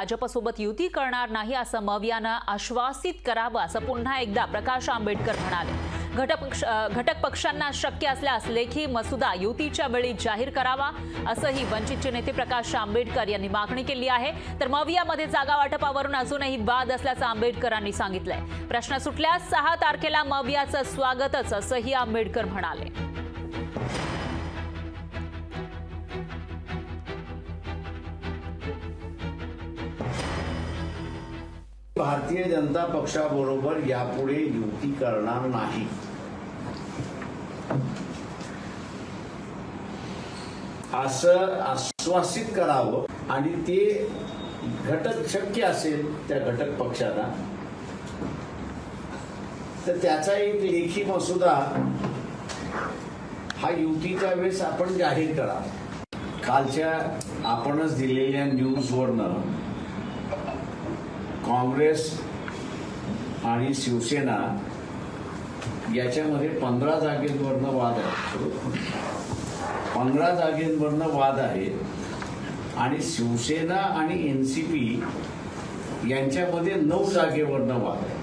भाजपसोबत युती करणार नाही असं मवियानं आश्वासित करावं असं पुन्हा एकदा प्रकाश आंबेडकर म्हणाले। घटक पक्षांना शक्य असल्यास लेखी मसुदा युतीच्या वेळी जाहीर करावा असंही वंचितचे नेते प्रकाश आंबेडकर यांनी मागणी केली आहे। तर मवियामध्ये जागा वाटपावरून अजूनही वाद असल्याचं आंबेडकरांनी सांगितलंय। प्रश्न सुटल्यास 6 तारखेला मवियाचं स्वागतच असंही आंबेडकर म्हणाले। भारतीय जनता पक्षाबरोबर यापुढे युती करणार नाही असं आश्वासित करावं आणि ते घटक शक्य असेल त्या घटक पक्षाला तर त्याचा एक लेखी मसुदा हा युतीच्या वेळेस आपण जाहीर करावा। कालच्या आपणच दिलेल्या न्यूजवरनं काँग्रेस आणि शिवसेना याच्यामध्ये 15 जागेंवरनं वाद आहे। 15 जागेंवरनं वाद आहे आणि शिवसेना आणि एनसीपी यांच्यामध्ये 9 जागेवरनं वाद आहे।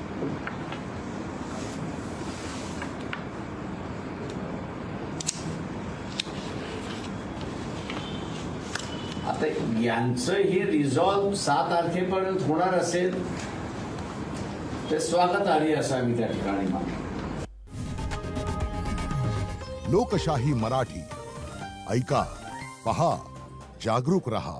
आता यांचं हे रिझॉल्व 7 तारखेपर्यंत होणार असेल ते स्वागतार्ह असावी त्या ठिकाणी मानतो। लोकशाही मराठी ऐका, पहा, जागरूक रहा।